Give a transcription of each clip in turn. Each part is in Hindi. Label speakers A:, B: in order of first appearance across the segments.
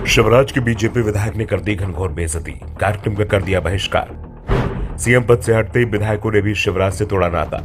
A: शिवराज के बीजेपी विधायक ने कर दी घनघोर बेइज्जती, कार्यक्रम का कर दिया बहिष्कार। सीएम पद से हटते ही विधायकों ने भी शिवराज से तोड़ा नाता।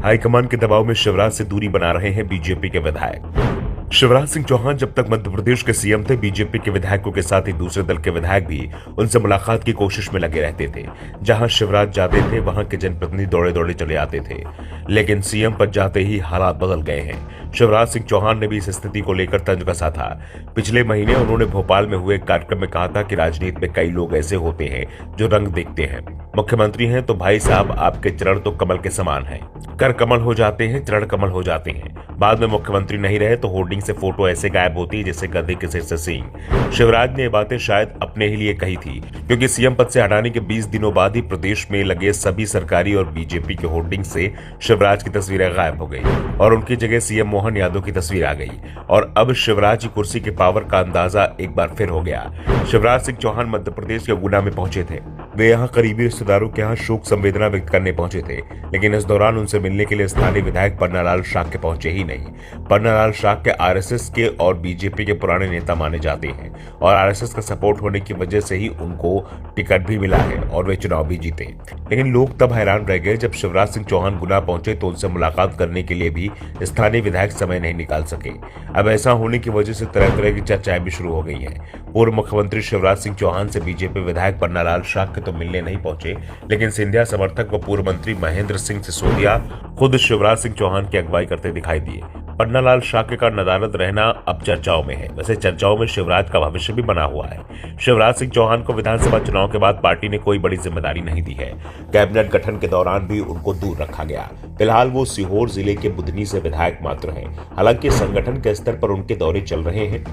A: हाईकमान के दबाव में शिवराज से दूरी बना रहे हैं बीजेपी के विधायक। शिवराज सिंह चौहान जब तक मध्य प्रदेश के सीएम थे, बीजेपी के विधायकों के साथ ही दूसरे दल के विधायक भी उनसे मुलाकात की कोशिश में लगे रहते थे। जहां शिवराज जाते थे, वहां के जनप्रतिनिधि दौड़े दौड़े चले आते थे। लेकिन सीएम पद जाते ही हालात बदल गए हैं। शिवराज सिंह चौहान ने भी इस स्थिति को लेकर तंज कसा था। पिछले महीने उन्होंने भोपाल में हुए एक कार्यक्रम में कहा था कि राजनीति में कई लोग ऐसे होते हैं जो रंग देखते हैं। मुख्यमंत्री हैं तो भाई साहब, आपके चरण तो कमल के समान हैं। कर कमल हो जाते हैं, चरण कमल हो जाते हैं। बाद में मुख्यमंत्री नहीं रहे तो होर्डिंग से फोटो ऐसे गायब होती है जैसे गधे के सिर से सींग। शिवराज ने ये बातें शायद अपने ही लिए कही थी, क्योंकि सीएम पद से हटाने के 20 दिनों बाद ही प्रदेश में लगे सभी सरकारी और बीजेपी के होर्डिंग से शिवराज की तस्वीरें गायब हो गई और उनकी जगह सीएम मोहन यादव की तस्वीर आ गई। और अब शिवराज की कुर्सी के पावर का अंदाजा एक बार फिर हो गया। शिवराज सिंह चौहान मध्य प्रदेश के गुना में पहुंचे थे। वे यहाँ करीबी रिश्तेदारों के यहाँ शोक संवेदना व्यक्त करने पहुंचे थे, लेकिन इस दौरान उनसे मिलने के लिए स्थानीय विधायक पन्नालाल शाक्य पहुंचे ही नहीं। पन्नालाल शाक्य आरएसएस के और बीजेपी के पुराने नेता माने जाते हैं और आरएसएस का सपोर्ट होने की वजह से ही उनको टिकट भी मिला है और वे चुनाव भी जीते। लेकिन लोग तब हैरान रह गए जब शिवराज सिंह चौहान गुना पहुंचे तो उनसे मुलाकात करने के लिए भी स्थानीय विधायक समय नहीं निकाल सके। अब ऐसा होने की वजह से तरह तरह की चर्चाएं भी शुरू हो गई हैं। पूर्व मुख्यमंत्री शिवराज सिंह चौहान से बीजेपी विधायक पन्नालाल शाक्य तो मिलने नहीं पहुंचे, लेकिन सिंधिया समर्थक व पूर्व मंत्री महेंद्र सिंह सिसोदिया खुद शिवराज सिंह चौहान की अगुवाई करते दिखाई दिए। पन्नालाल शाक्य का नदारद रहना अब चर्चाओं में है। वैसे चर्चाओं में शिवराज का भविष्य भी बना हुआ है। शिवराज सिंह चौहान को विधानसभा चुनाव के बाद पार्टी ने कोई बड़ी जिम्मेदारी नहीं दी है। कैबिनेट गठन के दौरान भी उनको दूर रखा गया। फिलहाल वो सीहोर जिले के बुधनी से विधायक मात्र हैं। हालांकि संगठन के स्तर पर उनके दौरे चल रहे हैं,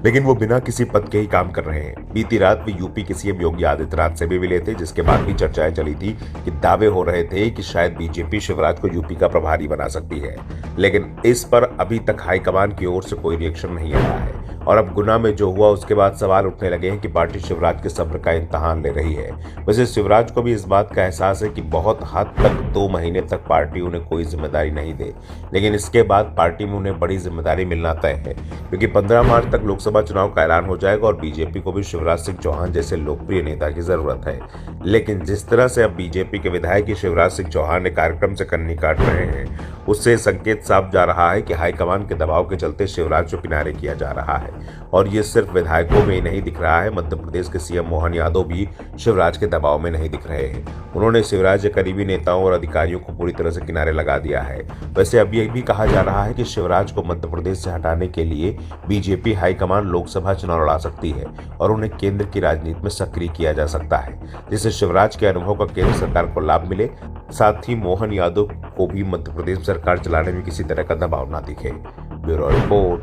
A: लेकिन वो बिना किसी पद के ही काम कर रहे हैं। बीती रात वे यूपी के सीएम योगी आदित्यनाथ से भी मिले थे, जिसके बाद भी चर्चाएं चली थी कि दावे हो रहे थे कि शायद बीजेपी शिवराज को यूपी का प्रभारी बना सकती है। लेकिन इस पर अभी तक हाईकमान की ओर से कोई रिएक्शन नहीं आया है और अब गुना में जो हुआ उसके बाद सवाल उठने लगे हैं कि पार्टी शिवराज के सब्र का इम्तहान ले रही है। वैसे शिवराज को भी इस बात का एहसास है कि बहुत हद तक 2 महीने तक पार्टी उन्हें कोई जिम्मेदारी नहीं दे, लेकिन इसके बाद पार्टी में उन्हें बड़ी जिम्मेदारी मिलना तय है, क्योंकि 15 मार्च तक लोकसभा चुनाव का ऐलान हो जाएगा और बीजेपी को भी शिवराज सिंह चौहान जैसे लोकप्रिय नेता की जरूरत है। लेकिन जिस तरह से अब बीजेपी के विधायक शिवराज सिंह चौहान ने कार्यक्रम से कन्नी काट रहे हैं, उससे संकेत साफ जा रहा है कि हाईकमान के दबाव के चलते शिवराज को किनारे किया जा रहा है। और ये सिर्फ विधायकों में ही नहीं दिख रहा है, मध्य प्रदेश के सीएम मोहन यादव भी शिवराज के दबाव में नहीं दिख रहे हैं। उन्होंने शिवराज के करीबी नेताओं और अधिकारियों को पूरी तरह से किनारे लगा दिया है। वैसे अब यह भी कहा जा रहा है कि शिवराज को मध्य प्रदेश से हटाने के लिए बीजेपी हाईकमान लोकसभा चुनाव लड़ा सकती है और उन्हें केंद्र की राजनीति में सक्रिय किया जा सकता है, जिससे शिवराज के अनुभव का केंद्र सरकार को लाभ मिले, साथ ही मोहन यादव को भी मध्य प्रदेश सरकार चलाने में किसी तरह का दबाव ना दिखे। Bureau report.